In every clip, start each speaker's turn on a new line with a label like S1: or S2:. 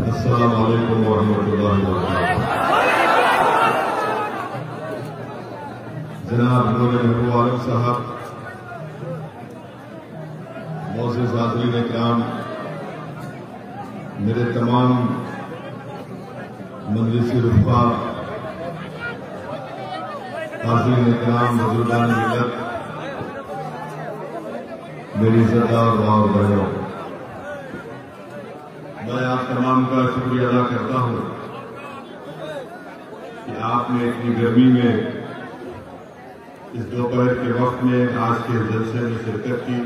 S1: अस्सलाम वालेकुम वरहमतुल्लाहि वबरकातुहू। जनाब नूर महबूब आलम साहब, मोअज़्ज़िज़ हाज़रीन इकराम, मेरे तमाम मजलिसी रुफ़ा, हाज़रीन इकराम, बुज़ुर्गान मिल्लत, मेरी इज़्ज़तदार माँ और बहनों, मैं आप तमाम का शुक्रिया अदा करता हूं कि आपने इतनी गर्मी में इस दोपहर के वक्त में आज के जलसे में शिरकत की।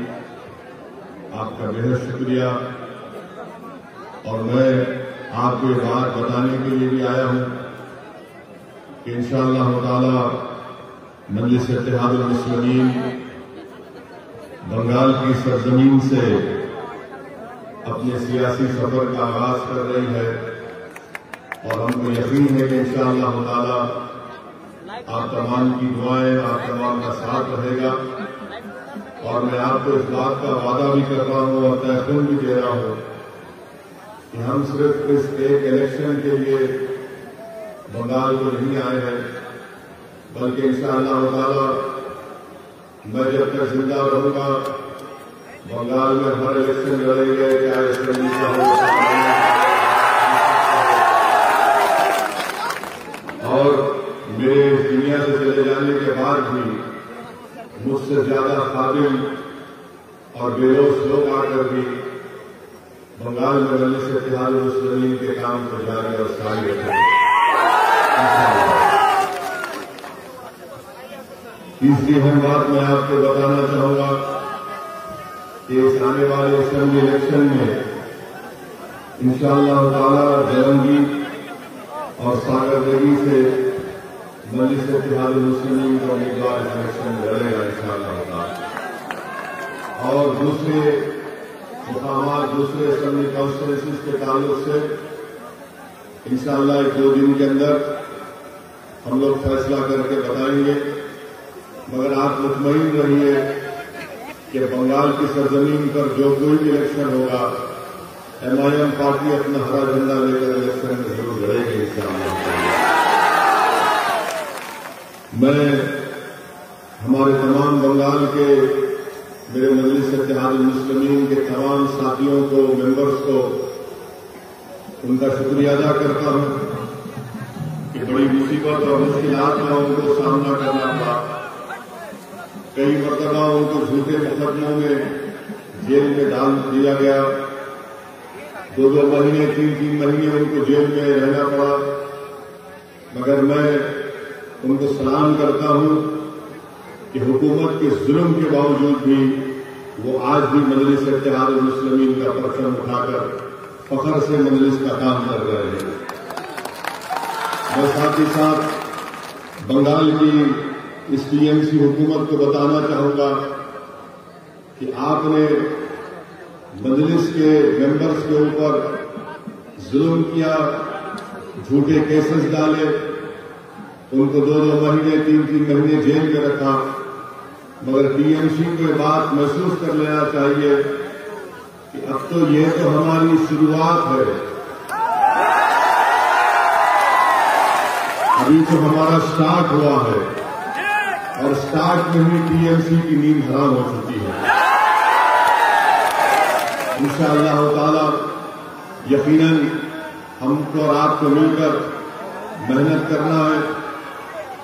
S1: आपका बेहद शुक्रिया। और मैं आपको ये बात बताने के लिए भी आया हूं कि इंशाअल्लाह ताला मजलिस इत्तेहादुल मुस्लिमीन बंगाल की सरजमीन से अपने सियासी सफर का आगाज कर रही है और हमको यकीन है कि इंशाअल्लाह ताला आप तमाम की दुआएं, आप तमाम का साथ रहेगा। और मैं आपको इस बात का वादा भी कर रहा हूं और तयकीन भी दे रहा हूं कि हम सिर्फ इस एक इलेक्शन के लिए बंगाल को नहीं आए हैं, बल्कि इंशाअल्लाह ताला मैं जब तक जिंदा रहूंगा बंगाल में हर इलेक्शन लड़ेंगे, चाहे असेंबली का हो। और मेरे इस दुनिया से चले जाने के बाद भी मुझसे ज्यादा काबिल और बेरोज लोग आकर भी बंगाल में मजलिस इत्तेहादुल मुस्लिमीन के काम को जारी और सारी रखेंगे। तीसरी अहम बात मैं आपको बताना चाहूंगा कि इस आने वाले असेंबली इलेक्शन में इंशाअल्लाह ताला जलंगी और सागरदगी से मजलिस इत्तेहादुल मुस्लिमीन का उम्मीदवार इस इलेक्शन में लड़ेगा इंशाअल्लाह ताला। और दूसरे मुकामात, दूसरे असेंबली कॉन्स्टिट्यूंसीज के ताल्लुक से इंशाअल्लाह 1-2 दिन के अंदर हम लोग फैसला करके बताएंगे। मगर आप मुतमईन रहिए कि बंगाल की सरजमीन पर जो कोई भी इलेक्शन होगा, MIM पार्टी अपना हरा झंडा लेकर इलेक्शन में जरूर लड़ेगी इंशाअल्लाह। मैं हमारे तमाम बंगाल के मेरे मजलिस इत्तेहादुल मुस्लिमीन के तमाम साथियों को, मेंबर्स को उनका शुक्रिया अदा करता हूं कि बड़ी मुसीबत और मुश्किलात का उनको सामना करना पड़ा। कई मरतबा उनको झूठे मुकदमों में जेल में डाल दिया गया। 2-2 महीने, 3-3 महीने उनको जेल में रहना पड़ा। मगर मैं उनको सलाम करता हूं कि हुकूमत के जुल्म के बावजूद भी वो आज भी मजलिस इत्तेहादुल मुस्लिमीन का परचम उठाकर फख्र से मजलिस का काम कर रहे हैं। मैं साथ ही साथ बंगाल की इस टीएमसी हुकूमत को बताना चाहूंगा कि आपने मजलिस के मेंबर्स के ऊपर जुल्म किया, झूठे केसेस डाले, उनको 2-2 महीने, 3-3 महीने जेल में रखा। मगर टीएमसी को ये बात महसूस कर लेना चाहिए कि अब तो ये तो हमारी शुरुआत है, अभी तो हमारा स्टार्ट हुआ है और स्टार्ट में ही टीएमसी की नींद हराम हो चुकी है। इंशाअल्लाह ताला यकीनन हमको और आपको मिलकर मेहनत करना है,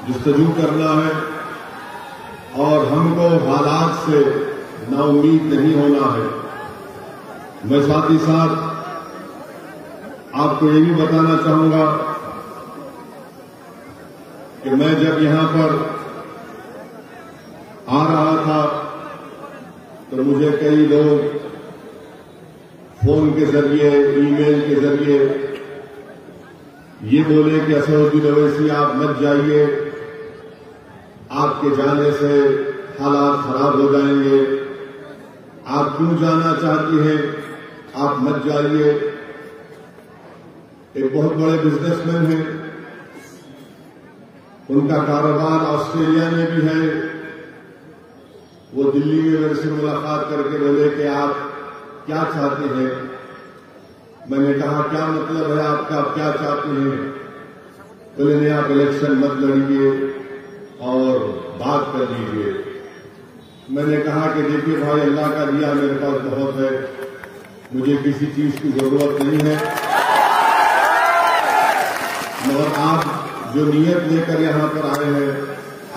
S1: जुस्तजू करना है और हमको हालात से नाउम्मीद नहीं होना है। मैं साथ ही साथ आपको ये भी बताना चाहूंगा कि मैं जब यहां पर आ रहा था तो मुझे कई लोग फोन के जरिए, ईमेल के जरिए ये बोले कि असदुद्दीन ओवैसी आप मत जाइए, आपके जाने से हालात खराब हो जाएंगे, आप क्यों जाना चाहती हैं, आप मत जाइए। एक बहुत बड़े बिजनेसमैन हैं, उनका कारोबार ऑस्ट्रेलिया में भी है। वो दिल्ली में मेरे से मुलाकात करके बोले कि आप क्या चाहते हैं। मैंने कहा क्या मतलब है आपका, आप क्या चाहते हैं? बोले नहीं, आप इलेक्शन मत लड़िए और बात कर लीजिए। मैंने कहा कि देखिए भाई, अल्लाह का दिया मेरे पास बहुत है, मुझे किसी चीज की जरूरत नहीं है, मगर आप जो नियत लेकर यहां पर आए हैं,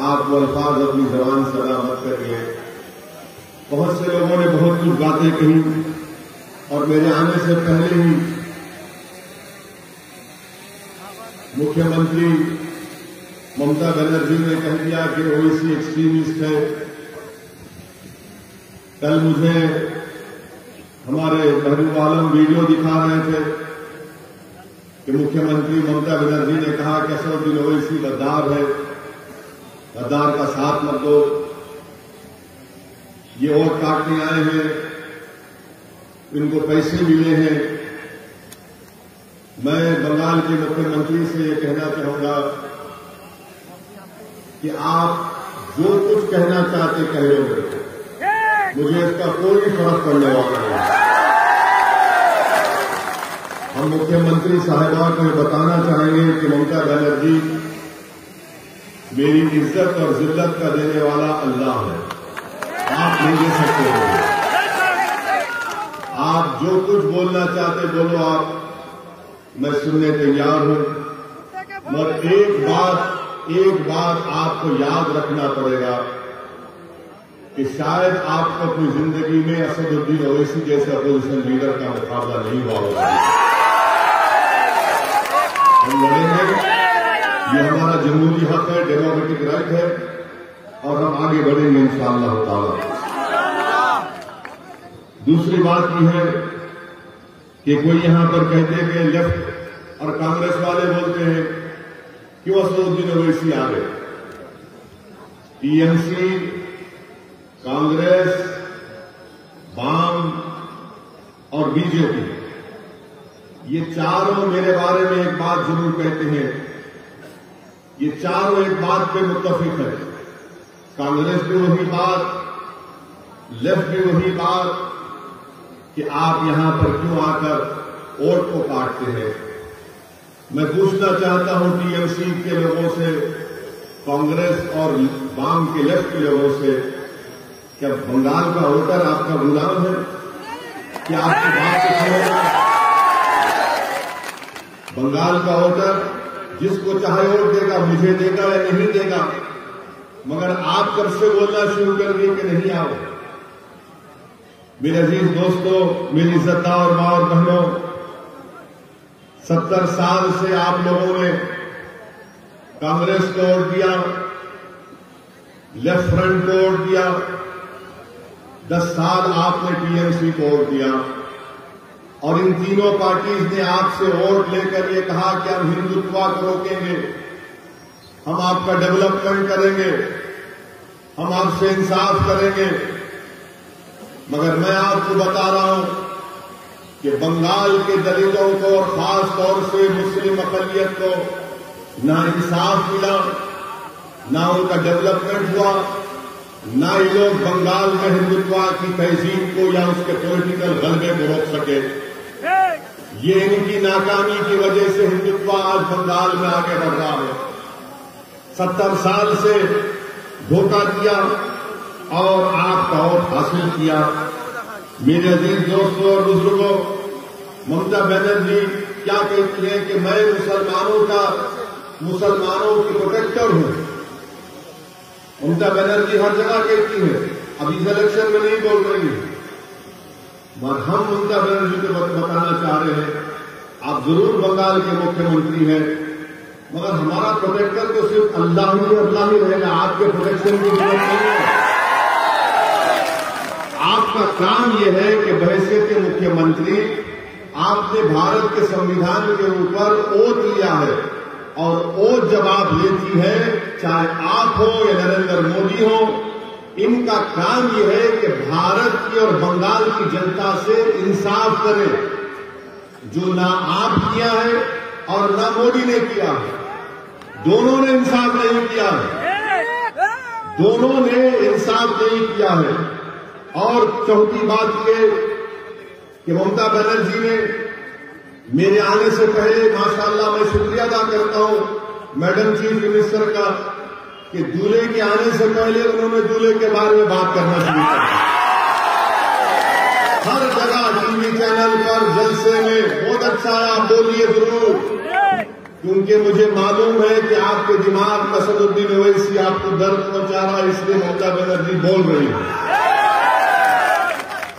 S1: आप वो अल्फाज अपनी जबान से अदा मत करिए। बहुत से लोगों ने बहुत कुछ बातें कही और मेरे आने से पहले ही मुख्यमंत्री ममता बनर्जी ने कह दिया कि ओवैसी एक्सट्रीमिस्ट है। कल मुझे हमारे महबूब आलम वीडियो दिखा रहे थे कि मुख्यमंत्री ममता बनर्जी ने कहा कि असदुद्दीन ओवैसी गद्दार है, गद्दार का साथ मत दो, ये वोट काटने आए हैं, इनको पैसे मिले हैं। मैं बंगाल के मुख्यमंत्री से ये कहना चाहूंगा कि आप जो कुछ कहना चाहते कह लो, मुझे इसका कोई फर्क पड़ने वाला नहीं। हम मुख्यमंत्री साहिबा को बताना चाहेंगे कि ममता बनर्जी मेरी इज्जत और जिल्लत का देने वाला अल्लाह है, आप नहीं दे सकते हो। आप जो कुछ बोलना चाहते बोलो, आप, मैं सुनने तैयार हूं। मगर एक बात आपको याद रखना पड़ेगा कि शायद आपको अपनी जिंदगी में असदुद्दीन ओवैसी जैसे अपोजिशन लीडर का मुकाबला नहीं हुआ होगा। हम लड़ेंगे, ये हमारा जमहूरी हक है, डेमोक्रेटिक राइट है, और हम आगे बढ़ेंगे इंशाअल्लाह ताला। दूसरी बात यह है कि कोई यहां पर कहते हैं कि लेफ्ट और कांग्रेस वाले बोलते हैं क्यों असदुद्दीन ओवैसी आ गए। टीएमसी, कांग्रेस, वाम और बीजेपी, ये चारों मेरे बारे में एक बात जरूर कहते हैं, ये चारों एक बात पे मुत्तफिक है। कांग्रेस भी वही बात, लेफ्ट भी वही बात कि आप यहां पर क्यों आकर वोट को काटते हैं। मैं पूछना चाहता हूं टीएमसी के लोगों से, कांग्रेस और वाम के लेफ्ट के लोगों से, क्या बंगाल का वोटर आपका गुलाम है? क्या आपकी बात सुनेगा? बंगाल का वोटर जिसको चाहे वोट देगा, मुझे देगा या नहीं देगा, मगर आप कब से बोलना शुरू कर दिए कि नहीं आओ। मेरे अजीज दोस्तों, मेरी इज्जतदार मां और बहनों, 70 साल से आप लोगों ने कांग्रेस को वोट दिया, लेफ्ट फ्रंट को वोट दिया, 10 साल आपने टीएमसी को वोट दिया, और इन तीनों पार्टीज ने आपसे वोट लेकर ये कहा कि हम हिंदुत्व को रोकेंगे, हम आपका डेवलपमेंट करेंगे, हम आपसे इंसाफ करेंगे। मगर मैं आपको बता रहा हूं कि बंगाल के दलितों को और खास तौर से मुस्लिम अक़लियत को ना इंसाफ मिला, ना उनका डेवलपमेंट हुआ, ना ये लोग बंगाल में हिंदुत्व की तहजीब को या उसके पॉलिटिकल गलबे को रोक सके। ये इनकी नाकामी की वजह से हिंदुत्व आज बंगाल में आगे बढ़ रहा है। 70 साल से धोखा दिया और आपका वोट हासिल किया। मेरे अजीज दोस्तों और बुजुर्गों, ममता बनर्जी क्या कहती है कि मैं मुसलमानों की प्रोटेक्टर हूं। ममता बनर्जी हर जगह कहती है, अभी इस इलेक्शन में नहीं बोल रही है, मगर हम ममता बनर्जी को बताना चाह रहे हैं, आप जरूर बंगाल के मुख्यमंत्री हैं, मगर हमारा प्रोटेक्टर तो सिर्फ अल्लाह ही रहेगा, आपके प्रोटेक्शन की जरूरत नहीं है। आपका काम यह है कि बहैसियत मुख्यमंत्री आपने भारत के संविधान के ऊपर ओथ लिया है, और ओथ जब आप लेती है, चाहे आप हो या नरेंद्र मोदी हो, इनका काम यह है कि भारत की और बंगाल की जनता से इंसाफ करें, जो ना आप किया है और ना मोदी ने किया है। दोनों ने इंसाफ नहीं किया है, दोनों ने इंसाफ नहीं किया है। और चौथी बात यह कि ममता बनर्जी ने मेरे आने से पहले माशाअल्लाह मैं शुक्रिया अदा करता हूं मैडम चीफ मिनिस्टर का कि दूल्हे के आने से पहले उन्होंने दूल्हे के बारे में बात करना शुरू कर हर जगह टीवी चैनल पर जलसे में बहुत अच्छा है, आप बोलिए जरूर, क्योंकि मुझे मालूम है कि आपके दिमाग में असदुद्दीन ओवैसी आपको दर्द पहुंचा रहा है, इसलिए ममता बनर्जी बोल रही है।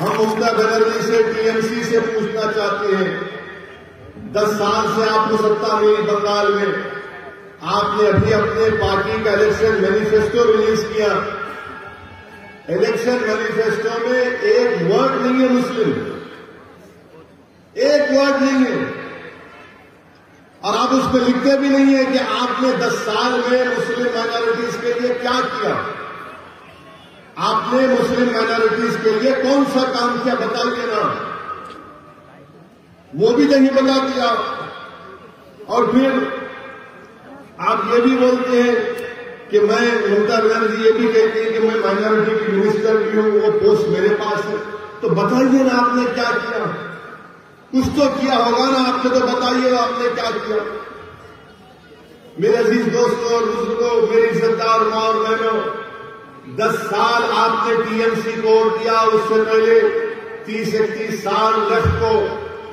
S1: हम ममता बनर्जी से टीएमसी से पूछना चाहते हैं, 10 साल से आपको सत्ता मिली बंगाल में, आपने अभी अपने पार्टी का इलेक्शन मैनिफेस्टो रिलीज किया। इलेक्शन मैनिफेस्टो में एक वर्ड नहीं है मुस्लिम, एक वर्ड नहीं है, और आप उसमें लिखते भी नहीं है कि आपने 10 साल में मुस्लिम माइनॉरिटीज के लिए क्या किया, आपने मुस्लिम माइनॉरिटीज के लिए कौन सा काम किया, बताइए ना, वो भी नहीं बता दिया। और फिर आप ये भी बोलते हैं कि मैं ममता बनर्जी ये भी कहती है कि मैं माइनॉरिटी की मिनिस्टर भी हूं, वो पोस्ट मेरे पास है, तो बताइए ना आपने क्या किया, कुछ तो किया होगा ना आपने, तो बताइए आपने क्या किया। मेरे अजीज दोस्तों और बुजुर्गों, मेरी इज्जतदार मां और बहनों, 10 साल आपने टीएमसी को वोट दिया, उससे पहले 30-31 साल लेफ्ट को,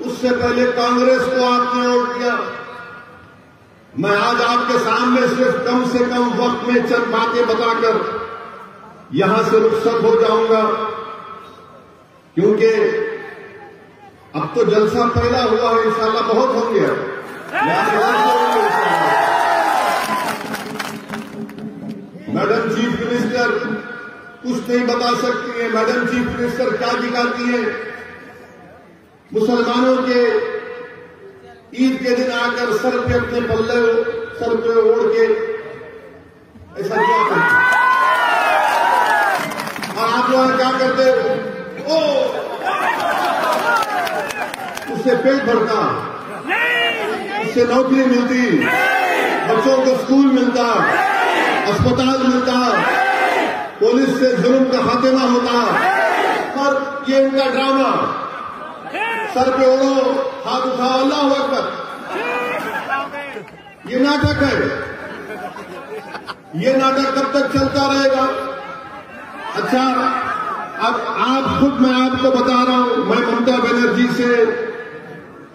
S1: उससे पहले कांग्रेस को आपने वोट दिया। मैं आज आपके सामने सिर्फ कम से कम वक्त में चंद बातें बताकर यहां से रुखसत हो जाऊंगा, क्योंकि अब तो जलसा पैदा हुआ है, इंशाल्लाह बहुत हो गया। मैडम चीफ मिनिस्टर कुछ नहीं बता सकती है, मैडम चीफ मिनिस्टर क्या दिखाती है, मुसलमानों के ईद के दिन आकर सर पे अपने पल्ले सर पे ओढ़ के ऐसा क्या करते, और आप लोग क्या करते हो, उससे पेट भरता, उससे नौकरी मिलती, बच्चों को स्कूल मिलता, अस्पताल मिलता, पुलिस से जुर्म का खात्मा होता, और ये इनका ड्रामा, सर पे ओढ़ो, हाथ उठाओ, अल्लाहू अकबर, ये नाटक है। ये नाटक कब तक चलता रहेगा? अच्छा, अब आप खुद, मैं आपको बता रहा हूं, मैं ममता बनर्जी से,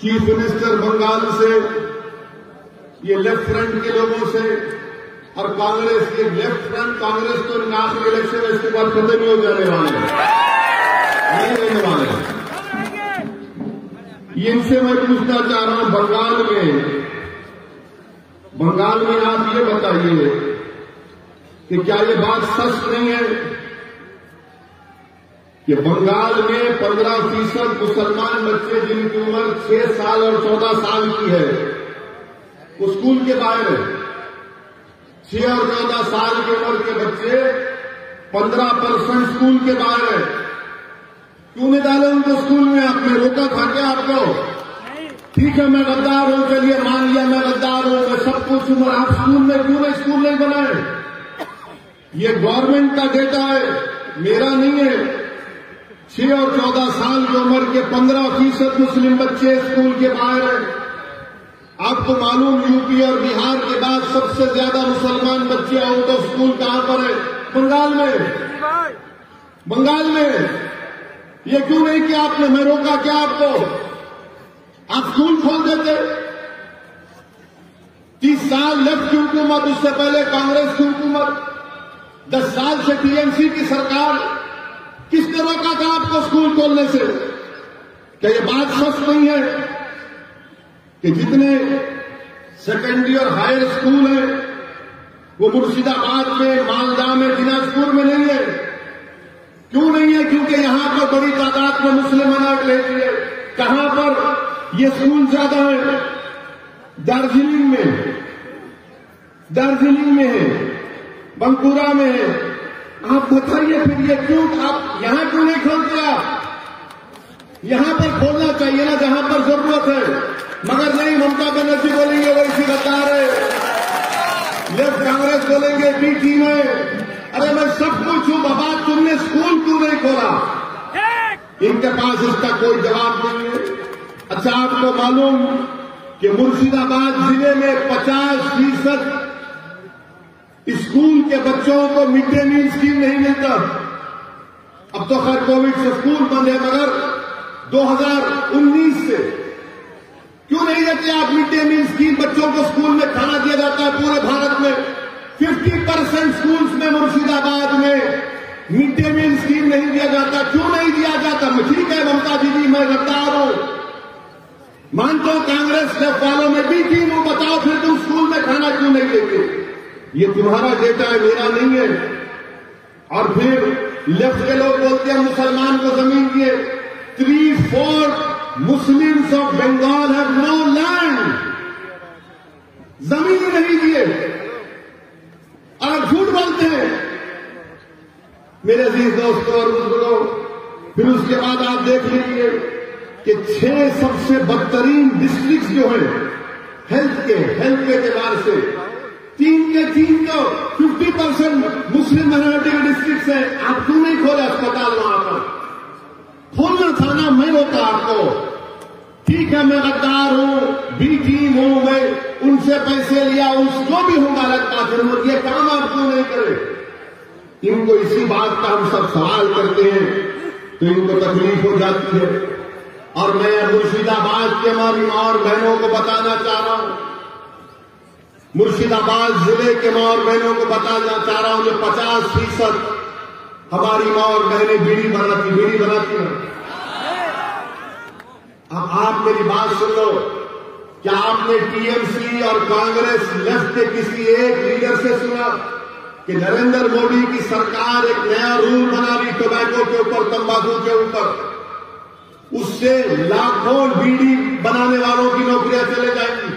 S1: चीफ मिनिस्टर बंगाल से, ये लेफ्ट फ्रंट के लोगों से, और कांग्रेस, ये लेफ्ट फ्रंट कांग्रेस तो आखिरी इलेक्शन इसके बाद खत्म ही हो जाने वाले हैं, नहीं रहने वाले हैं। इनसे मैं पूछना चाह रहा हूं, बंगाल में आप ये बताइए कि क्या ये बात सच नहीं है कि बंगाल में 15% मुसलमान बच्चे जिनकी उम्र 6 साल और 14 साल की है, वो स्कूल के बाहर है। 6 और 14 साल की उम्र के बच्चे 15% स्कूल के बाहर है। क्यों नहीं डाले उनको स्कूल में? आपने रोका था क्या आपको? ठीक है, मैं गद्दार हूं, चलिए मान लिया मैं गद्दार हूं, मैं सब कुछ हूं, आप स्कूल में क्यों नहीं स्कूल नहीं बनाए? ये गवर्नमेंट का डेटा है, मेरा नहीं है। 6 और 14 साल की उम्र के 15% मुस्लिम बच्चे स्कूल के बाहर हैं। आपको मालूम, यूपी और बिहार के बाद सबसे ज्यादा मुसलमान बच्चे आउट ऑफ स्कूल कहां पर है? बंगाल में। बंगाल में ये क्यों नहीं किया आपने? मैं रोका क्या आपको? आप स्कूल खोल देते। 30 साल लेफ्ट की हुकूमत, उससे पहले कांग्रेस की हुकूमत, 10 साल से टीएमसी की सरकार, किसने रोका था आपको स्कूल खोलने से? क्या ये बात सच नहीं है कि जितने सेकेंडरी और हायर स्कूल हैं वो मुर्शिदाबाद में, मालदा में, दिनाजपुर में नहीं है? क्यों नहीं है? क्योंकि यहां पर बड़ी तादाद में मुस्लिम माइनॉरिटी रहती है। कहां पर ये स्कूल ज्यादा है? दार्जिलिंग में है, बंकुरा में है। आप बताइए फिर ये क्यों, आप यहां क्यों नहीं खोलते? आप यहां पर खोलना चाहिए ना जहां पर जरूरत है, मगर नहीं। ममता बनर्जी बोलेंगे वैसी गद्दार है, लेफ्ट कांग्रेस बोलेंगे बी टीम है। अरे मैं सब कुछ हूं बाबा, तुमने स्कूल क्यों नहीं खोला? इनके पास इसका कोई जवाब नहीं है। अच्छा, आपको मालूम कि मुर्शिदाबाद जिले में 50% स्कूल के बच्चों को मिड डे मील स्कीम नहीं मिलता। अब तो खैर कोविड से स्कूल बंद है, मगर 2019 से क्यों नहीं देते आप मिड डे मील स्कीम? बच्चों को स्कूल में खाना दिया जाता है पूरे भारत में। 50% स्कूल्स में मुर्शिदाबाद में मिड डे मील स्कीम नहीं दिया जाता। क्यों नहीं दिया जाता? ठीक है ममता दीदी, मैं गद्दार हूं, मानता हूं कांग्रेस के वालों में भी थी, वो बताओ फिर तुम स्कूल में खाना क्यों नहीं देते? ये तुम्हारा डेटा है, मेरा नहीं है। और फिर लेफ्ट के लोग बोलते हैं मुसलमान को जमीन दिए। 3/4 Muslims of Bengal have no land, जमीन ही नहीं दिए और झूठ बोलते हैं मेरे अजीज दोस्तों और बुजुर्गों। फिर उसके बाद आप देख लीजिए कि 6 सबसे बदतरीन डिस्ट्रिक्ट जो है हेल्थ के एतबार से, 3 के 3 तो 50% मुस्लिम माइनॉरिटी के डिस्ट्रिक्ट है। आप क्यों नहीं खोले अस्पताल वहां पर? खोलना था ना, मैं होता आपको। ठीक है, मैं गद्दार हूं, बी टीम हूं, मैं उनसे पैसे लिया, उसको भी हूं, गलत बात है। ये काम आप क्यों नहीं करे? इनको इसी बात का हम सब सवाल करते हैं तो इनको तकलीफ हो जाती है। और मैं मुर्शिदाबाद की हमारी मां और बहनों को बताना चाह रहा हूं, मुर्शिदाबाद जिले के मां और बहनों को बताना चाह रहा हूं, जो 50% हमारी मां और बहनें बीड़ी बनाती हैं। अब आप मेरी बात सुन लो। क्या आपने टीएमसी और कांग्रेस लेफ्ट के किसी एक लीडर से सुना कि नरेंद्र मोदी की सरकार एक नया रूल बना रही टोबैको के ऊपर, तंबाकू के ऊपर, उससे लाखों बीड़ी बनाने वालों की नौकरियां चले जाएंगी?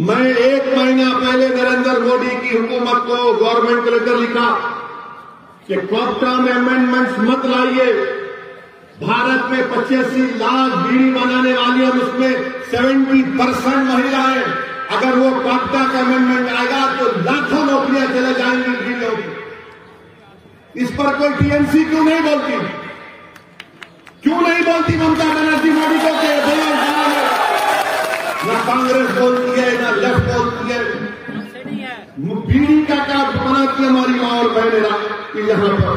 S1: मैं 1 महीना पहले नरेंद्र मोदी की हुकूमत को गवर्नमेंट को लेकर लिखा कि क्लब टर्म अमेंडमेंट्स मत लाइए। भारत में 85 लाख बीड़ी बनाने वाली और उसमें 70% महिलाएं। अगर वो क्वापटा का अमेंडमेंट आएगा तो लाखों नौकरियां चले जाएंगी बीड़ियों की। इस पर कोई टीएमसी क्यों नहीं बोलती? क्यों नहीं बोलती ममता बनर्जी मोदी को? न कांग्रेस बोलती है, न लेफ्ट बोलती है। बीड़ी का क्या बनाती है हमारी मां और बहनें यहां पर?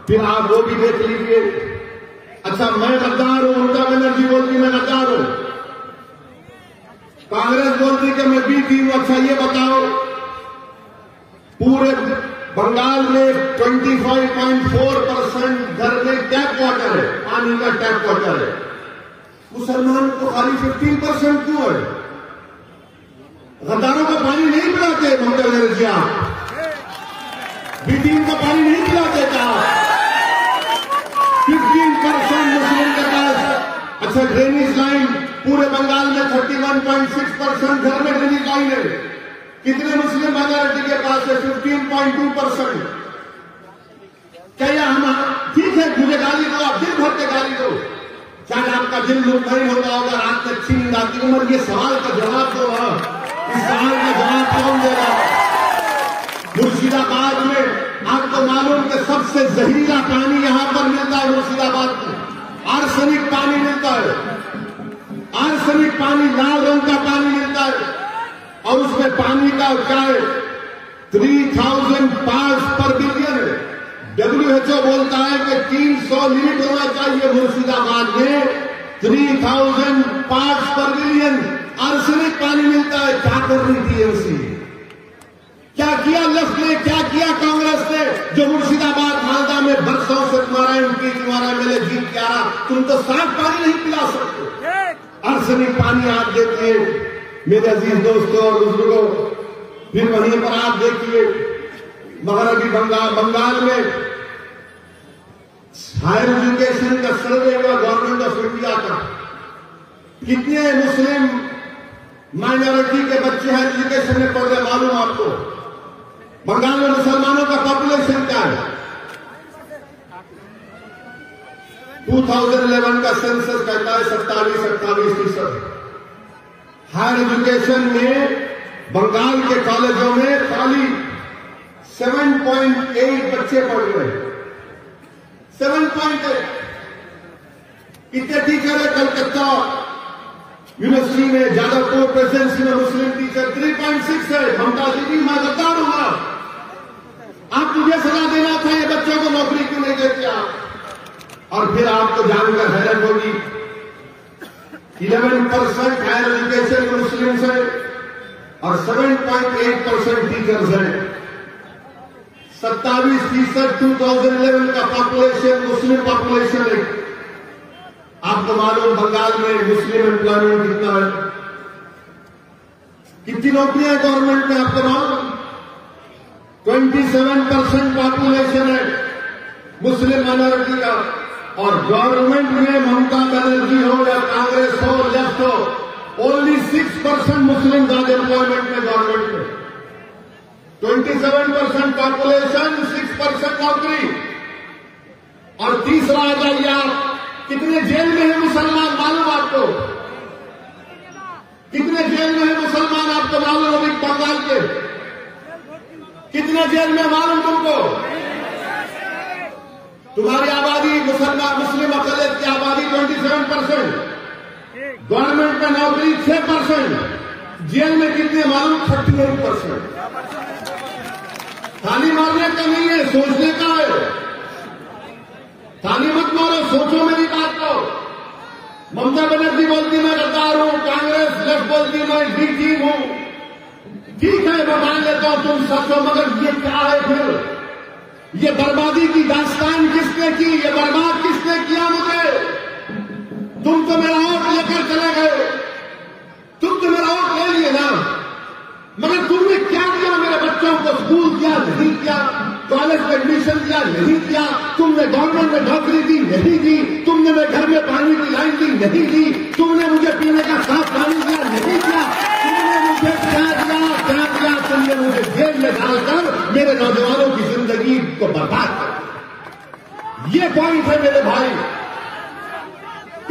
S1: फिर आप वो भी देख लीजिए। अच्छा, मैं गद्दार हूं, ममता बनर्जी बोलती मैं गद्दार हूं, कांग्रेस बोलती कि मैं बी टीम हूं। अच्छा, ये बताओ पूरे बंगाल में 25.4% घर में टैप वाटर है, पानी का टैप वाटर है। मुसलमान को खाली 15% क्यों है? गद्दारों को पानी नहीं पिलाते ममता बनर्जी? आप बी टीम को पानी नहीं पिलाते क्या? 15% मुस्लिम के पास। अच्छा, ड्रेनेज लाइन पूरे बंगाल में 31.6% घर में ड्रेनेज लाइन है। कितने मुस्लिम माइनॉरिटी के पास है? 15.2%। क्या हम ठीक है, मुझे गाली दो, आप दिन भर के गाली दो, शायद आपका दिल मुतमईन होता होगा, रात में अच्छी नींद आती है, मगर ये सवाल का जवाब दो। इस सवाल का जवाब कौन देगा? मुर्शिदाबाद में आपको मालूम कि सबसे जहरीला पानी यहां पर मिलता है। मुर्शिदाबाद में आर्सेनिक पानी मिलता है, आर्सेनिक पानी, लाल रंग का पानी मिलता है। और उसमें पानी का क्या है? 3000 पार्ट्स पर बिलियन है। WHO बोलता है कि 300 लिमिट होना चाहिए। मुर्शिदाबाद में 3000 पार्ट्स पर बिलियन आर्सेनिक पानी मिलता है। क्या कर रही टीएमसी? क्या किया लेफ्ट ने? क्या किया कांग्रेस ने? जो मुर्शिदाबाद मालदा में बरसों से तुम्हारा एमएलए जीत के आ रहा, तुम तो साफ पानी नहीं पिला सकते, आर्सेनिक पानी आप देखिए मेरे अजीज दोस्तों और बुजुर्गों। फिर वहीं पर आप देखिए मगरबी बंगाल में हायर एजुकेशन का सर्वे हुआ गवर्नमेंट ऑफ इंडिया का। कितने मुस्लिम माइनॉरिटी के बच्चे हायर एजुकेशन में पढ़ रहे मालूम आपको? बंगाल में मुसलमानों का पॉपुलेशन क्या है? 2011 का सेंसस कहता है 27-28%। हायर एजुकेशन में बंगाल के कॉलेजों में खाली 7.8 बच्चे पढ़ रहे हैं। 7.8। कितने टीचर है कलकत्ता यूनिवर्सिटी में, जादवपुर प्रेसिडेंसी में मुस्लिम टीचर 3.6 है। ममता दीदी मैं गद्दार हूं, आप मुझे सजा देना था, ये बच्चों को नौकरी क्यों नहीं देते आप? और फिर आपको जानकर हैरत होगी 11% हायर एजुकेशन मुस्लिम्स है और 7.8% टीचर्स हैं। 27% 2011 का पॉपुलेशन मुस्लिम पॉपुलेशन है। आपको मालूम बंगाल में मुस्लिम एम्प्लॉयमेंट कितना है, कितनी नौकरियां गवर्नमेंट में आपको मालूम? 27% पॉपुलेशन है मुस्लिम माइनॉरिटी का, और गवर्नमेंट में ममता बनर्जी हो या कांग्रेस हो लेफ्ट हो, ओनली 6% मुस्लिम एम्प्लॉयमेंट में गवर्नमेंट में। 27% पॉपुलेशन, 6% नौकरी। और तीसरा आ जाइए आप, कितने जेल में है मुसलमान मालूम आपको? कितने जेल में है मुसलमान आपको मालूम? अभी बंगाल के कितने जेल में मालूम तुमको? तुम्हारी आबादी मुस्लिम अकलियत की आबादी 27%, गवर्नमेंट में नौकरी 6%, जेल में कितने मालूम? 38%। ताली मारने का नहीं है, सोचने का है। ताली मत मारो, सोचो मेरी बात को। ममता बनर्जी बोलती मैं गद्दार हूं, कांग्रेस लेफ्ट बोलती मैं बी टीम हूं। ठीक है, मैं मान लेता हूं तुम सच हो, मगर ये क्या है फिर? ये बर्बादी की दास्तान किसने की? ये बर्बाद किसने किया मुझे? तुम तो मेरा वोट लेकर चले गए, तुम तो मेरा वोट ले लिए ना, मगर तुमने क्या किया? मेरे बच्चों को स्कूल किया नहीं किया, कॉलेज में एडमिशन दिया नहीं किया, तुमने गवर्नमेंट में नौकरी दी नहीं दी, तुमने मेरे घर में पानी की लाइन दी नहीं दी, तुमने मुझे पीने का साफ पानी दिया नहीं दिया, तुमने मुझे क्या दिया? तुमने मुझे जेल में डालकर मेरे नौजवानों की जिंदगी को बर्बाद कर। ये पॉइंट है मेरे भाई।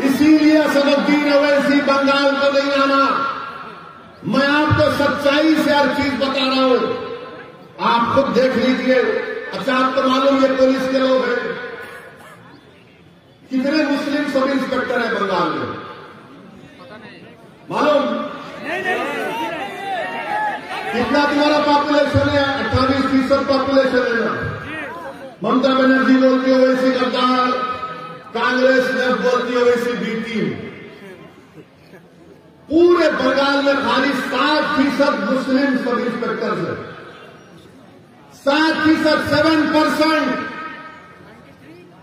S1: इसीलिए असदुद्दीन ओवैसी बंगाल को नहीं आना। मैं आपको सच्चाई से हर चीज बता रहा हूं, आप खुद देख लीजिए। अच्छा, आपको मालूम ये पुलिस के लोग हैं, कितने मुस्लिम सब इंस्पेक्टर है बंगाल में मालूम? कितना तुम्हारा पॉपुलेशन है? 28% पॉपुलेशन है ना। ममता बनर्जी बोलती है वैसी गद्दार, कांग्रेस लेफ्ट बोलती है वैसी बी टीम। पूरे बंगाल में खाली 7% मुस्लिम सब इंस्पेक्टर है। 7%, 7%,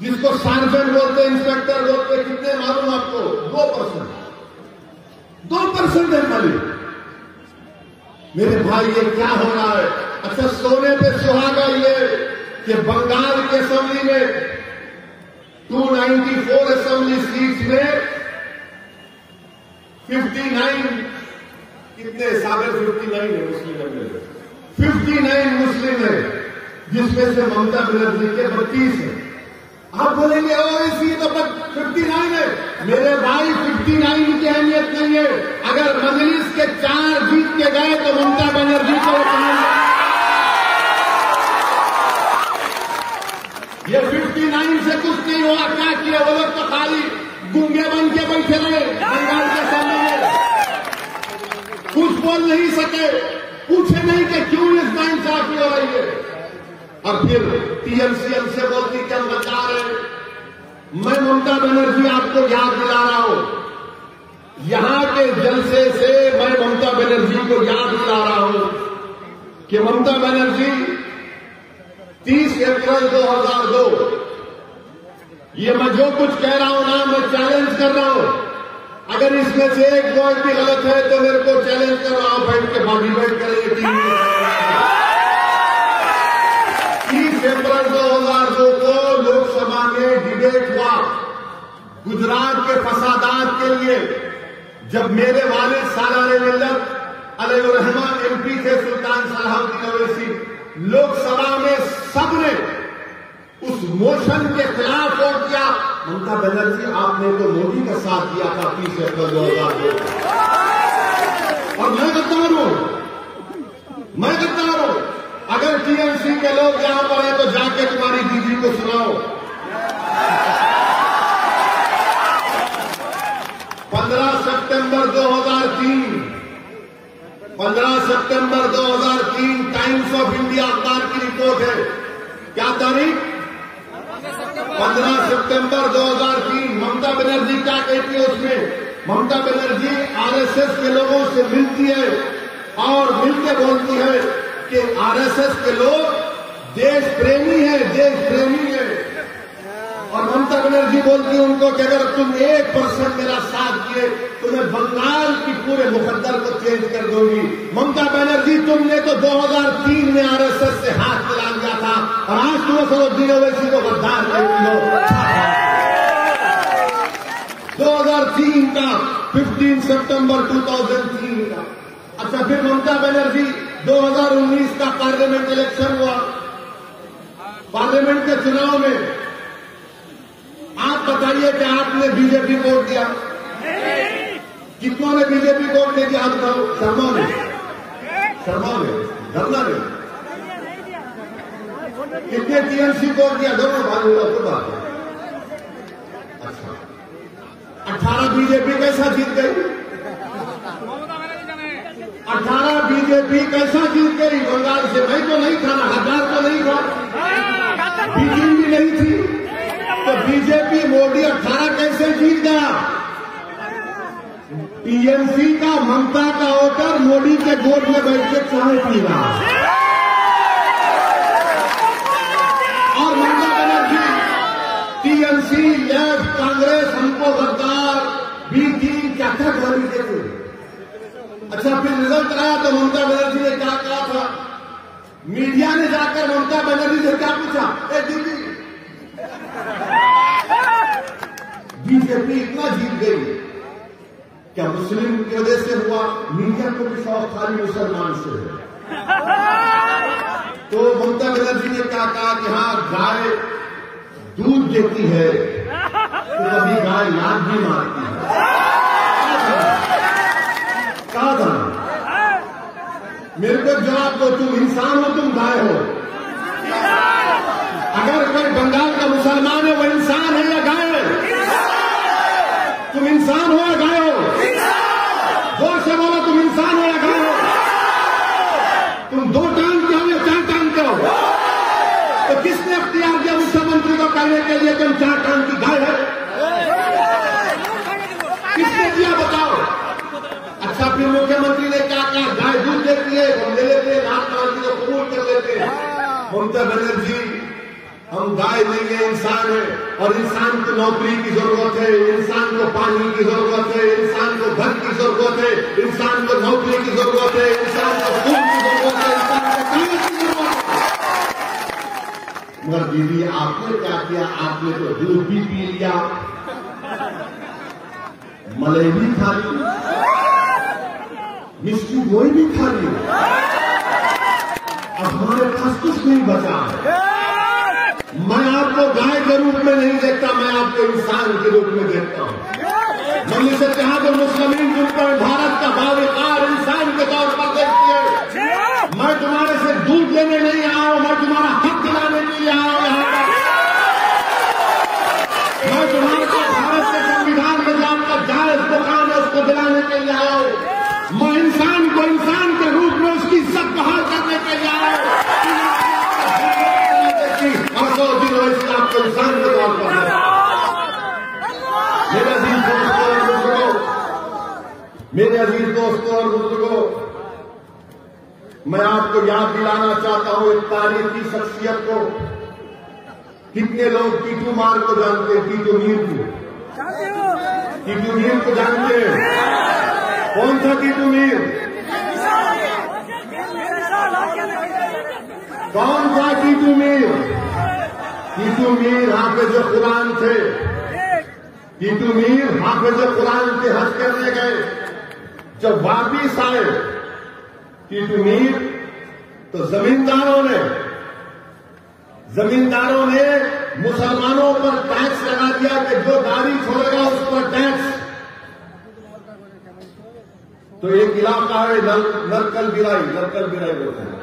S1: जिसको सार्जन बोलते इंस्पेक्टर बोलते, कितने मालूम आपको? 2% है खाली। मेरे भाई ये क्या हो रहा है? अच्छा, सोने पे सुहागा ये कि बंगाल के असेंबली में 294 असेंबली सीट्स में 59 कितने सागर 59 है मुस्लिम एमएलए, 59 मुस्लिम है, जिसमें से ममता बनर्जी के 32 है। आप बोलेंगे ओवैसी तो 59 है। मेरे भाई 59 की अहमियत नहीं है। अगर मजलिस के 4 जीत के गए तो ममता बनर्जी को ये 59 से कुछ नहीं हुआ। क्या किया? वो लोग तो खाली गूंगे बन के बैठे रहे बंगाल के सामने, कुछ बोल नहीं सके, पूछे नहीं कि क्यों इस नाइंसाफी हो रही है। और फिर टीएमसी हमसे बोलती कि हम बता रहे। मैं ममता बनर्जी आपको याद दिला रहा हूं, यहां के जलसे से मैं ममता बनर्जी को याद दिला रहा हूं कि ममता बनर्जी 30 अप्रैल 2002, ये मैं जो कुछ कह रहा हूं ना, मैं चैलेंज कर रहा हूं। अगर इसमें से एक वर्ड भी गलत है तो मेरे को चैलेंज कर रहा हूं, बैठ के डिबेट करेंगे टीवी में। 30 अप्रैल 2002 को लोकसभा में डिबेट हुआ गुजरात के फसादात के लिए, जब मेरे वालिद सालार मिल्लत अलैहिर्रहमान एमपी थे सुल्तान सलाहुद्दीन ओवैसी, लोकसभा में सबने उस मोशन के खिलाफ वोट किया। ममता बनर्जी आपने तो मोदी का साथ दिया था 30 अप्रैल 2002, और मैं गद्दार हूं। अगर टीएमसी के लोग यहां पर हैं तो जाके तुम्हारी दीदी को सुनाओ। सितंबर 2003 टाइम्स ऑफ इंडिया अखबार की रिपोर्ट है। क्या तारीख? 15 सितंबर 2003। ममता बनर्जी क्या कहती है उसमें? ममता बनर्जी आरएसएस के लोगों से मिलती है और मिलकर बोलती है कि आरएसएस के लोग देश प्रेमी है। और ममता बनर्जी बोलती है उनको कि अगर तुम 1% मेरा साथ दिए तो मैं बंगाल की पूरे मुकद्दर को चेंज कर दूंगी। ममता बनर्जी, तुमने तो 2003 में आरएसएस से हाथ मिला लिया था और आज तुम असदुद्दीन ओवैसी को गद्दार कहती हो। 2003 का 15 सितंबर 2003 का। अच्छा, फिर ममता बनर्जी 2019 का पार्लियामेंट इलेक्शन हुआ। पार्लियामेंट के चुनाव में आप बताइए कि आपने बीजेपी को वोट दिया? कितनों ने बीजेपी को वोट दे दिया? आप बताओ। शर्मा ने, धरना ने। कितने टीएमसी को वोट दिया? दोनों भाग तो बात है। अच्छा, 18 बीजेपी कैसा जीत गई? 18 बीजेपी कैसा जीत गई बंगाल से? मैं तो नहीं था ना, हजार तो नहीं था, बीजेपी भी नहीं थी, तो बीजेपी मोदी 18 कैसे जीत गया? टीएमसी का ममता का वोटर मोदी के गोद में बैठ के चाय पी रहा और ममता बनर्जी टीएमसी, लेफ्ट, कांग्रेस हमको गद्दार, बीटी क्या क्या गाली देते। अच्छा, फिर रिजल्ट आया तो ममता बनर्जी ने क्या कहा था? मीडिया ने जाकर ममता बनर्जी से क्या पूछा? ए दीदी, बीजेपी इतना जीत गई, क्या मुस्लिम की वजह से हुआ? मीडिया को भी शौक खाली मुसलमान से है। तो ममता बनर्जी ने क्या कहा कि हाँ, गाय दूध देती है तो कभी गाय लात भी मारती है। कहा था, मेरे को जवाब दो, तुम इंसान हो तुम गाय हो? अगर कोई बंगाल का मुसलमान है वो इंसान है या गाय है? तुम इंसान हो या गाय हो? जोर से बोलो, तुम इंसान हो या गाय हो? तुम 2 टांग के हो या 4 टांग के हो? तो किसने अख्तियार दिया मुख्यमंत्री को कहने के लिए तुम 4 टांग की गाय है? किसने दिया बताओ? अच्छा, फिर मुख्यमंत्री ने क्या कहा? गाय दूध देती है, हम ले लेते हैं, रात को कबूल कर लेते हैं। ममता बनर्जी, हम गाय नहीं है, इंसान है, और इंसान को नौकरी की जरूरत है, इंसान को पानी की जरूरत है, इंसान को घर की जरूरत है, इंसान को नौकरी की जरूरत है, इंसान को खून की जरूरत है, इंसान को कागज की जरूरत है। मगर दीदी, आपने क्या किया? आपने तो दूध भी पी लिया, मलाई भी खा ली, मिष्टी गोई भी खा ली, अब हमारे पास कुछ नहीं बचा है। मैं आपको गाय के रूप में नहीं देखता, मैं आपको इंसान के रूप में देखता हूँ। मजलिस इत्तेहादुल मुस्लिमीन जिनको भारत का बावकार इंसान के तौर पर देखती है। मैं तुम्हारे से दूध लेने नहीं आया हूं, मैं तुम्हारा हक दिलाने के लिए आया हूं। मैं तुम्हारे को भारत के संविधान में जो आपका जायज मुकाम है उसको दिलाने के लिए आया हूं। मैं इंसान को इंसान के रूप में उसकी इज्जत बहाल करने के लिए आया हूं। आपको इंसान के तौर पर मेरे अजीज दोस्तों और बुजुर्गों, मैं आपको याद दिलाना चाहता हूं एक तारीखी शख्सियत को। कितने लोग टीटू मार को जानते हैं? टीटू मीर को जानते हैं? कौन था टीटू मीर? कौन था टीटू मीर? टीटू मीर हाफिज कुरान थे। टीटू मीर हाफिज कुरान के हज करने गए। जब वापिस आए टीटू मीर, तो जमींदारों ने मुसलमानों पर टैक्स लगा दिया कि जो गाड़ी छोड़ेगा उस पर टैक्स। तो एक इलाका है नरकल बिराई बोलते हैं,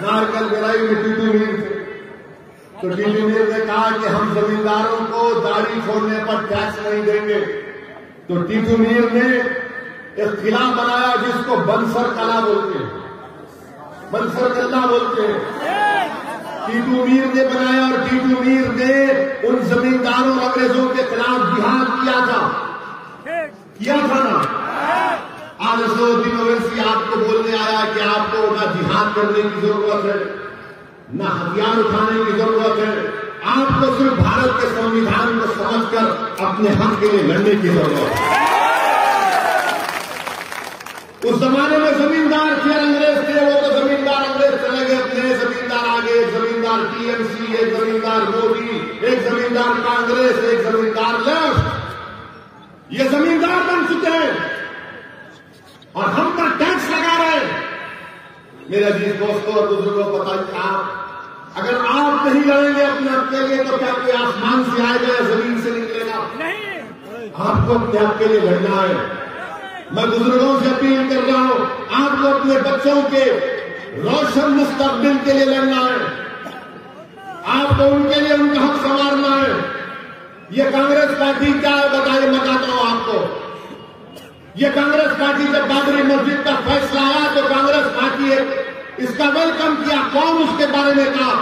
S1: नारकल बिराई में टीटू मीर थे। तो टीटू मीर ने कहा कि हम जमींदारों को दाढ़ी छोड़ने पर टैक्स नहीं देंगे। तो टीटू मीर ने एक किला बनाया जिसको बंसर कला बोलते हैं, बंसर कला बोलते हैं। टीटू मीर ने बनाया और टीटू मीर ने उन जमींदारों अंग्रेजों के खिलाफ जिहाद किया था ना। आज असदुद्दीन ओवैसी आपको बोलने आया कि आपको ना जिहाद करने की जरूरत है, ना हथियार उठाने की जरूरत है, आपको सिर्फ भारत के संविधान को समझकर अपने हक के लिए लड़ने की जरूरत है। उस जमाने में जमींदार थे, अंग्रेज थे, वो तो जमींदार अंग्रेज चले गए, अपने जमींदार आगे, एक जमींदार टीएमसी, एक जमींदार मोदी, एक जमींदार कांग्रेस, एक जमींदार लेफ्ट। ये जमींदार बन चुके हैं और हम पर टैक्स लगा रहे हैं। मेरे अजीज दोस्तों और बुजुर्गों, बताइए आप, अगर आप नहीं लड़ेंगे अपने हक के लिए तो क्या कोई आसमान से आएगा या जमीन से निकलेगा? नहीं, आपको अपने हक के लिए लड़ना है। मैं बुजुर्गों से अपील कर रहा हूं, आपको अपने बच्चों के रोशन मुस्तकबिल के लिए लड़ना है, आपको उनके लिए उनका हक संवारना है। ये कांग्रेस पार्टी क्या है बताइए, मैं बताता हूं आपको। ये कांग्रेस पार्टी जब बाबरी मस्जिद का फैसला आया तो कांग्रेस पार्टी इसका वेलकम किया। कौन उसके बारे में कहा?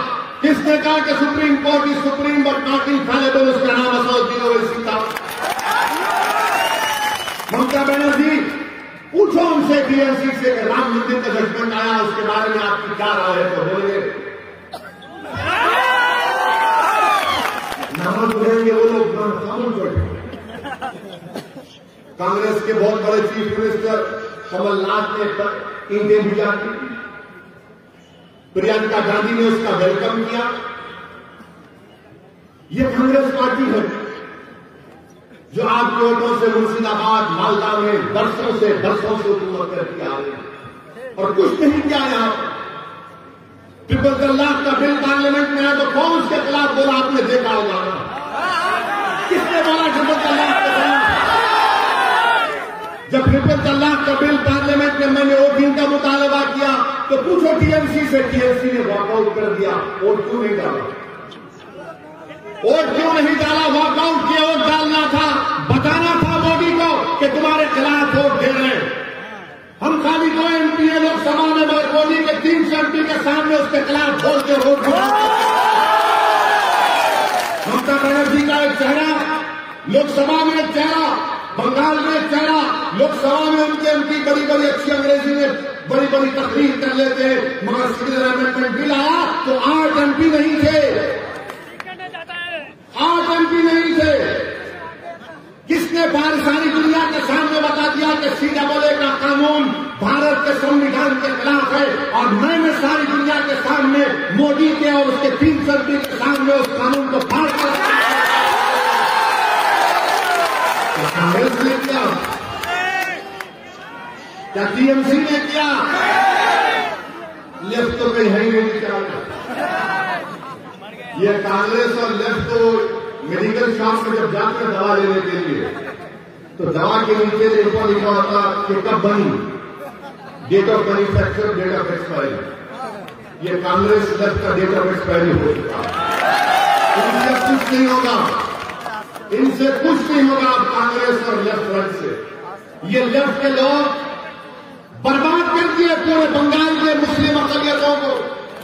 S1: किसने कहा कि supreme court is supreme but not infallible? उसका नाम असदुद्दीन ओवैसी था। ममता बनर्जी, पूछो उनसे टीएमसी से कि राम मंदिर का जजमेंट आया, उसके बारे में आपकी क्या राय है? तो बोलिए नाम बोलेंगे वो लोग कानून छोड़े। कांग्रेस के बहुत बड़े चीफ मिनिस्टर कमलनाथ ने ईंटें भिजा दी, प्रियंका गांधी ने उसका वेलकम किया। ये कांग्रेस पार्टी है जो आपके वोटों से मुर्शिदाबाद मालदा में बरसों से हुकूमत करती आ रही है और कुछ नहीं किया। यहां ट्रिपल तलाक का बिल पार्लियामेंट में आया तो कौन उसके खिलाफ बोला? आपने देखा होगा, किसने बोला ट्रिपल तलाक के खिलाफ? जब ट्रिपल तलाक का बिल पार्लियामेंट में मैंने वोटिंग का मुतालबा किया तो पूछो टीएमसी से, टीएमसी ने वॉकआउट कर दिया। वोट क्यों नहीं डाला? वोट क्यों नहीं डाला? वॉकआउट किया। वोट डालना था, बताना था मोदी को कि तुम्हारे खिलाफ वोट दे रहे हैं। हम खाली 2 एमपी है लोकसभा में, मगर मोदी के 300 एमपी के सामने उसके खिलाफ बोल के वोट दिया। ममता बनर्जी का एक चेहरा लोकसभा में, एक चेहरा बंगाल में, एक चेहरा लोकसभा में। उनके एमपी बड़ी बड़ी अच्छी अंग्रेजी में बड़ी बड़ी तकरीर कर लेते हैं, मगर सिविल अमेंडमेंट बिल आया तो 8 एमपी नहीं थे, 8 एमपी नहीं थे। किसने सारी दुनिया के सामने बता दिया कि CAA का कानून भारत के संविधान के खिलाफ है और मैंने सारी दुनिया के सामने मोदी के और उसके 300 एमपी के सामने उस कानून को फाड़ कर कांग्रेस ने किया? क्या टीएमसी ने किया? लेफ्ट तो कहीं है ही नहीं क्या? ये कांग्रेस और लेफ्ट तो मेडिकल शॉप में जब जाते हैं दवा लेने के लिए तो दवा के नीचे लिखा होता कि कब बनी, date of manufacture, date of expiry. ये कांग्रेस लेफ्ट का डेट ऑफ एक्सपायरी हो चुका। इनसे कुछ नहीं होगा, इनसे कुछ नहीं होगा अब कांग्रेस और लेफ्ट फ्रंट से। ये लेफ्ट के लोग बर्बाद कर दिए पूरे बंगाल के मुस्लिम अकलियतों को।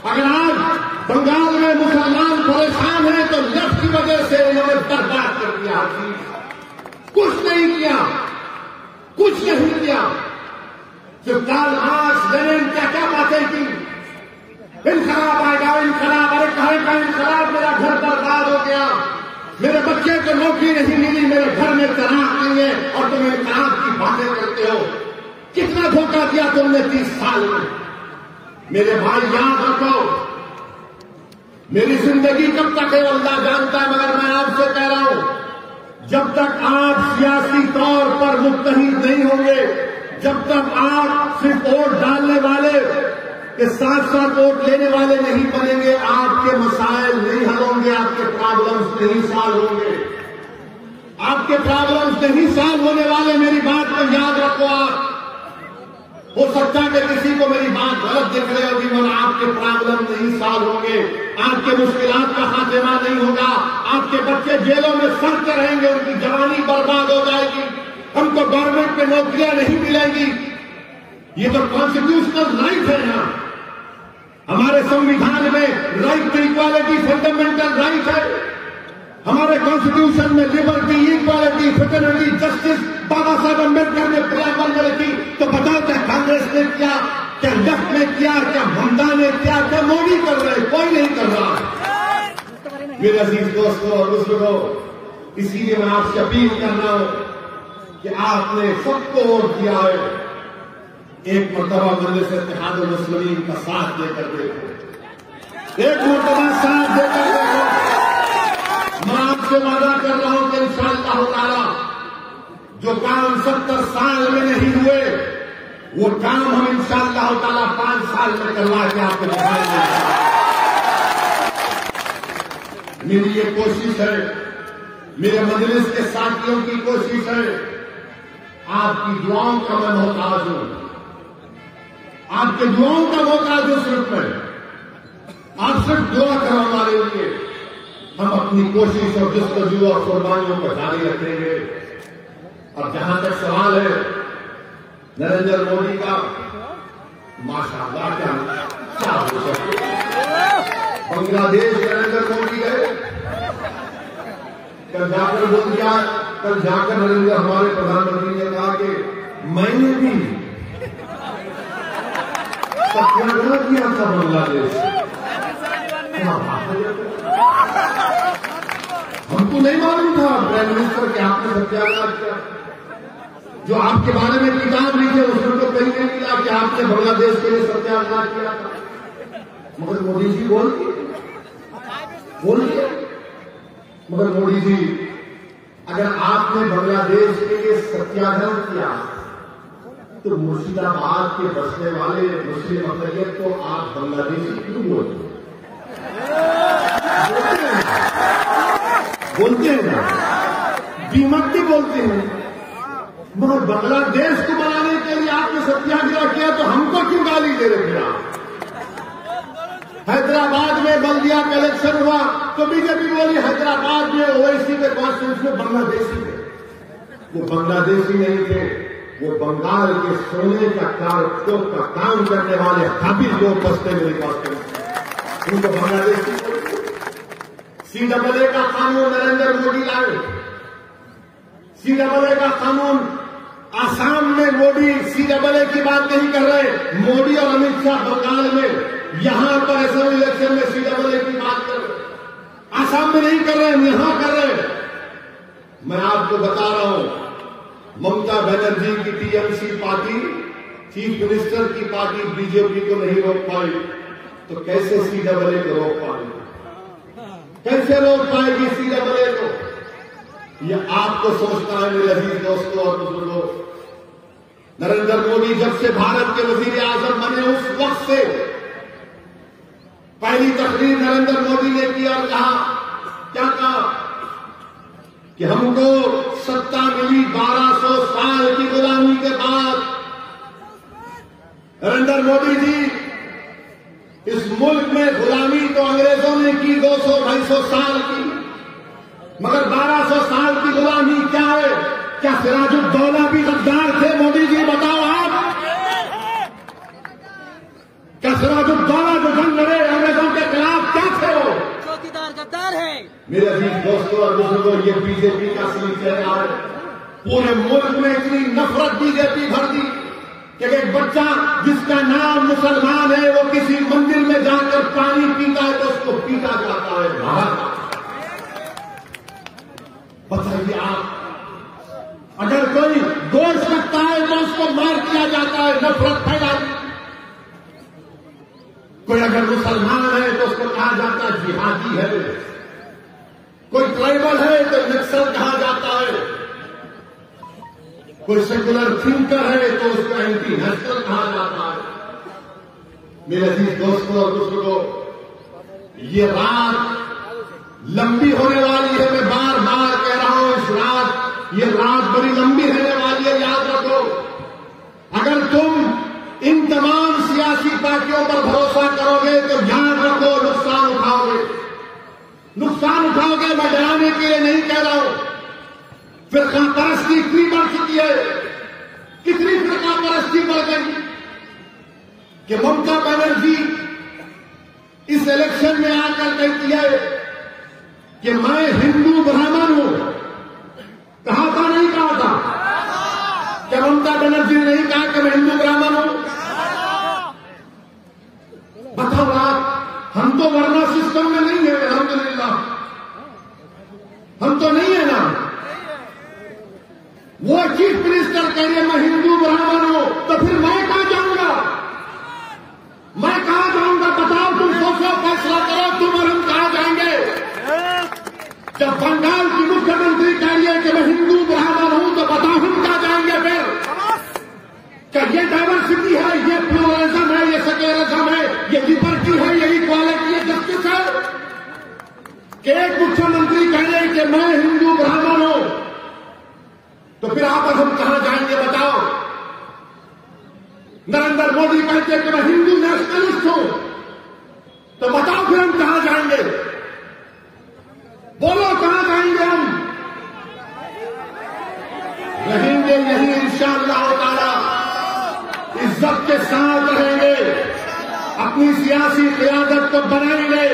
S1: अगर आज बंगाल में मुसलमान परेशान हैं तो लेफ्ट की वजह से इन्होंने बर्बाद कर दिया। कुछ नहीं किया, कुछ नहीं किया। जो कार्ल मार्क्स, लेनिन क्या क्या बातें की, इनकलाब आएगा, इनकलाब, अरे कहे का इनकलाब? मेरा घर बर्बाद हो गया, मेरे बच्चे को नौकरी नहीं मिली, मेरे घर में तनाव नहीं है और तुम इनकलाब की बातें करते हो। कितना धोखा दिया तुमने 30 साल में। मेरे भाई याद रखो, मेरी जिंदगी कब तक है अल्लाह जानता है, मगर मैं आपसे कह रहा हूं, जब तक आप सियासी तौर पर मुत्तहिद नहीं होंगे, जब तक आप सिर्फ वोट डालने वाले के साथ साथ वोट लेने वाले नहीं बनेंगे, आपके मसाइल नहीं हल होंगे, आपके प्रॉब्लम्स नहीं सॉल्व होंगे, आपके प्रॉब्लम्स नहीं सॉल्व होने वाले। मेरी बात को याद रखो। आप हो सकता है कि किसी को मेरी बात गलत दिख रही होगी, मगर आपके प्रॉब्लम नहीं सॉल्व होंगे, आपके मुश्किलात का खात्मा नहीं होगा, आपके बच्चे जेलों में सड़ते रहेंगे, उनकी जवानी बर्बाद हो जाएगी, हमको गवर्नमेंट में नौकरियां नहीं मिलेंगी। ये तो कॉन्स्टिट्यूशनल राइट है ना, हमारे संविधान में right to equality fundamental right है। हमारे कॉन्स्टिट्यूशन में liberty, equality, fraternity, justice Baba Saheb Ambedkar ने प्रियम्बल में लिखी। तो बताओ क्या कांग्रेस ने किया, क्या लेफ्ट ने किया, क्या ममता ने किया, क्या मोदी कर रहे? कोई नहीं कर रहा। मेरे अजीज दोस्तों और बुजुर्गों, इसीलिए मैं आपसे अपील कर रहा हूं कि आपने सबको वोट दिया है, एक मरतबा मजलिस इत्तेहादुल मुस्लिमीन का साथ देकर देखो, एक मरतबा साथ देकर देखो। मैं आपसे वादा कर रहा हूं कि इंशाअल्लाह ताला जो काम 70 साल में नहीं हुए, वो काम हम इंशाअल्लाह ताला 5 साल में करवा के आपको दिखाएंगे। मेरी ये कोशिश है, मेरे मजलिस के साथियों की कोशिश है, आपकी दुआओं का मैं मोहताज हूं, आपके दुआओं का मोहताज हूं। सिर्फ मैं, आप सिर्फ दुआ करो हमारे लिए। हम अपनी कोशिश और जस्तजू और कुर्बानियों को जारी रखेंगे। और जहां तक सवाल है नरेंद्र मोदी का, माशाअल्लाह क्या हो सकता, बांग्लादेश नरेंद्र मोदी गए, कल जाकर बोल दिया, कल जाकर नरेंद्र हमारे प्रधानमंत्री ने कहा कि मैंने भी सत्याग्रह किया था बांग्लादेश। हमको नहीं मालूम था प्राइम मिनिस्टर कि आपने सत्याग्रह किया। जो आपके बारे में किताब लिखे उसमें तो कहीं नहीं मिला कि आपने बांग्लादेश के लिए सत्याग्रह किया था। मगर मोदी जी बोलिए, मगर मोदी जी, अगर आपने बांग्लादेश के लिए सत्याग्रह किया तो मुर्शिदाबाद के बसने वाले मुस्लिम अकलियत को आप बांग्लादेशी क्यों बोलते हैं ना, दीमक भी बोलते हैं। मगर बांग्लादेश को बनाने के लिए आपने सत्याग्रह किया तो हमको क्यों गाली दे रहे थे आप? हैदराबाद में बल्दिया का इलेक्शन हुआ तो बीजेपी बोली हैदराबाद में ओवैसी के कॉन्स्टिट्यूंसी में बांग्लादेशी थे। वो बांग्लादेशी नहीं थे, वो बंगाल के सोने का काम करने वाले काबिल लोग बसते मेरे कॉन्स्टिट्यूंसी, उनको बांग्लादेशी। CAA का कानून नरेंद्र मोदी लाए, CAA का कानून आसाम में मोदी CAA की बात नहीं कर रहे, मोदी और अमित शाह बंगाल में यहां पर असेंबली इलेक्शन में CAA की बात कर रहे, आसाम में नहीं कर रहे, हम यहां कर रहे। मैं आपको बता रहा हूं, ममता बनर्जी की TMC पार्टी, चीफ मिनिस्टर की पार्टी बीजेपी को नहीं रोक पाई, तो कैसे CAA को रोक पाएगी? कैसे रोक पाएगी CAA को? ये आपको सोचना है मेरे अजीज दोस्तों और बुजुर्गों। नरेंद्र मोदी जब से भारत के वजीर आजम बने उस वक्त से पहली तकरीर नरेंद्र मोदी ने की और कहा, क्या कहा कि हमको सत्ता मिली 1200 साल की गुलामी के बाद। नरेंद्र मोदी जी, इस मुल्क में गुलामी तो अंग्रेजों ने की 200-250 साल की, मगर 1200 साल की गुलामी क्या है? क्या सिराजुद्दौला भी गद्दार थे? मोदी जी बताओ आप, क्या सिराजुद्दौला जो जंग लड़े अंग्रेजों के खिलाफ क्या थे? वो चौकीदार गद्दार है। मेरे अजीज दोस्तों और बुजुर्गों, ये बीजेपी का असली चेहरा है। पूरे मुल्क में इतनी नफरत बीजेपी भर दी कि एक बच्चा जिसका नाम मुसलमान है वो किसी मंदिर में जाकर पानी पीता है तो उसको पीटा जाता है। बताइए आप, अगर कोई गोश्त रखता है तो उसको मार दिया जाता है, नफरत फैला। कोई अगर मुसलमान है तो उसको कहा जाता है जिहादी है, कोई ट्राइबल है तो नक्सल कहा जाता है, कोई सेकुलर थिंकर है तो उसको एंटी नेशनल कहा जाता है। मेरे अजीज दोस्तों और बुजुर्गों, ये रात लंबी होने वाली है। मैं बार बार कह रहा हूं, इस रात, ये रात बड़ी लंबी रहने वाली है, याद रखो। अगर तुम इन तमाम सियासी पार्टियों पर भरोसा करोगे तो याद रखो नुकसान उठाओगे, नुकसान उठाओगे। मैं डराने के लिए नहीं कह रहा हूं, फिरका परस्ती इतनी बढ़ चुकी है, कितनी फिरका परस्ती बढ़ गई कि ममता बनर्जी इस इलेक्शन में आकर कहती है कि मैं हिंदू ब्राह्मण हूं। कहा था नहीं कहा था? क्या ममता बनर्जी ने नहीं कहा कि मैं हिंदू ब्राह्मण हूं? बताओ आप, हम तो वर्णा सिस्टम में नहीं है, अल्हम्दुलिल्लाह, हम तो नहीं है ना। वो चीफ मिनिस्टर कह रहे मैं हिंदू ब्राह्मण हूं, तो फिर मैं कहां जाऊंगा? मैं कहां जाऊंगा? बताओ, तुम सोचो, फैसला करो, तुम और हम कहां जाएंगे? जब बंगाल की मुख्यमंत्री कह रही है कि मैं हिंदू ब्राह्मण हूं, तो बताओ हम कहां जाएंगे फिर? क्या ये डाइवर्सिटी है, ये प्लूरलिज्म है, ये सेक्युलरिज्म है, ये लिबर्टी है, ये इक्वालिटी है, जस्टिस है? कि एक मुख्यमंत्री कह रहे कि मैं हिंदू ब्राह्मण हूं, तो फिर आप और हम कहां जाएंगे? बताओ। नरेंद्र मोदी कहते कि मैं हिंदू नेशनलिस्ट हूं, तो बताओ फिर हम कहां जाएंगे? बोलो कहां जाएंगे हम? रहेंगे यही इंशाअल्लाह ताला, इज्जत के साथ रहेंगे, अपनी सियासी क़यादत को बनाएंगे,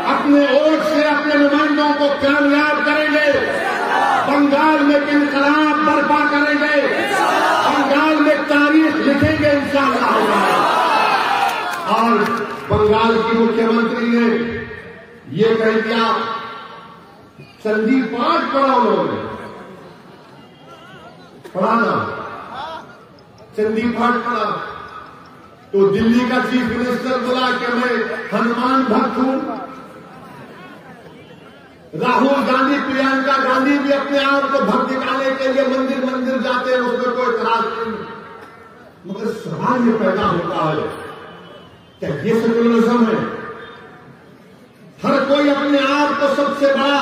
S1: अपने वोट से अपने नुमाइंदों को कामयाब करेंगे, बंगाल में इनकलाब बर्पा करेंगे, बंगाल में तारीख लिखेंगे इंशाअल्लाह। और बंगाल की मुख्यमंत्री ने ये कह दिया, चंडी पाठ पढ़ा उन्होंने, पढ़ाना चंडी पाठ पढ़ा, तो दिल्ली का चीफ मिनिस्टर बोला कि मैं हनुमान भक्त हूं। राहुल गांधी, प्रियंका गांधी भी अपने आप को भक्त दिखाने के लिए मंदिर मंदिर जाते हैं, उसमें कोई इतराज नहीं। मगर सवाल ये पैदा होता है, क्या ये सेक्युलरिज्म है? हर कोई अपने आप को सबसे बड़ा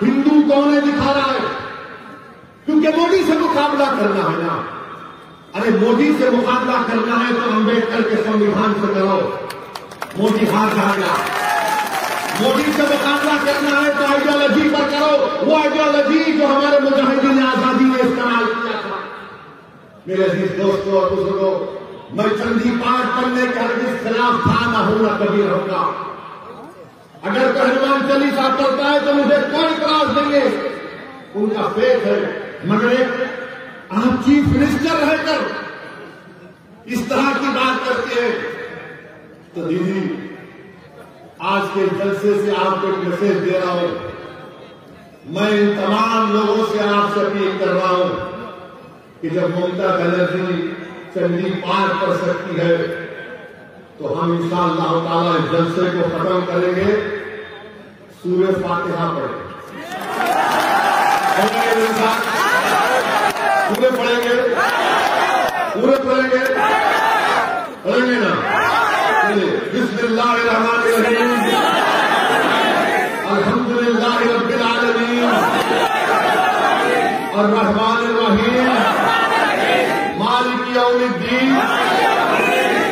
S1: हिंदू कौन है दिखा रहा है, क्योंकि मोदी से मुकाबला करना है ना। अरे मोदी से मुकाबला करना है तो अम्बेडकर के संविधान से करो, मोदी हार जाएगा। मोदी से मुकाबला करना है तो आइडियोलॉजी पर करो, वो आइडियोलॉजी जो हमारे मुजाहिदीन आजादी ने इस्तेमाल किया था। मेरे अजीज दोस्तों और बुजुर्गों, मैं चंडी पाठ पढ़ने के हरगिज़ खिलाफ था, न हूं न कभी रहूंगा। अगर कोई हनुमान चालीसा पढ़ता है तो मुझे कोई इतराज नहीं है, उनका फेथ है। मगर एक आप चीफ मिनिस्टर रहकर इस तरह की बात करते हैं, तो दीदी आज के जलसे से आपको एक मैसेज दे रहा हूं। मैं इन तमाम लोगों से आपसे अपील कर रहा हूं कि जब ममता बनर्जी चंडी पाठ कर सकती है, तो हम इंशाअल्लाह ताला इस जलसे को खत्म करेंगे, सूरह फातिहा पढ़ेंगे। पूरे पढ़ेंगे, पूरे पढ़ेंगे, पढ़ेंगे ना? बिस्मिल्लाहिर्रहमानिर्रहीम, अल्हम्दुलिल्लाहि रब्बिल आलमीन, अर्रहमानिर्रहीम, मालिक यौमिद्दीन,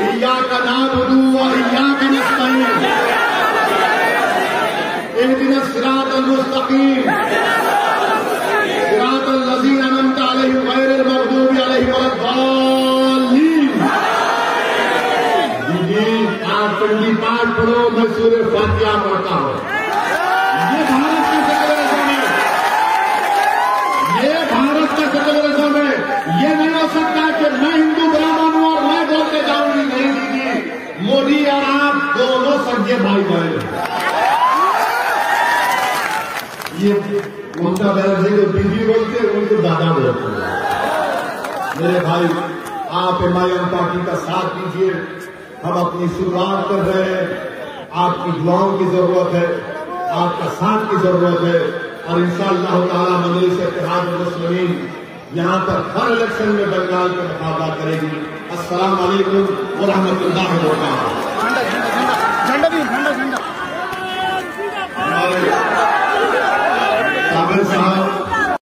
S1: इय्याका नअबुदु व इय्याका नस्तईन, इहदिनस सिरातल मुस्तकीम, सिरातल लज़ीना अनअमता अलैहिम गैरिल मग़दूबि अलैहिम वलद्दाल्लीन। आप चंडी पाठ पढ़ो, मैं सूरह फातिहा पढ़ता हूं। ये भारत का सेक्युलरिज्म है, ये भारत का सेक्युलरिज्म है। ये नहीं हो सकता कि मैं हिंदू ब्राह्मण हूं और मैं बोलते जाऊंगी। नहीं दीदी, मोदी और आप दोनों सगे भाई बहन। ये ममता बनर्जी को दीदी बोलते, उनको दादा बोलते। मेरे भाई, आप एमआईएम पार्टी का साथ दीजिए। हम अपनी शुरुआत कर रहे हैं, आपकी दुआओं की जरूरत है, आपका साथ की जरूरत है, और इंशाअल्लाह ताला मजलिस इत्तेहादुल मुस्लिमीन यहां पर हर इलेक्शन में बंगाल का मुकाबला करेगी। अस्सलाम वालेकुम व रहमतुल्लाहि व बरकातहू। झंडा भी, झंडा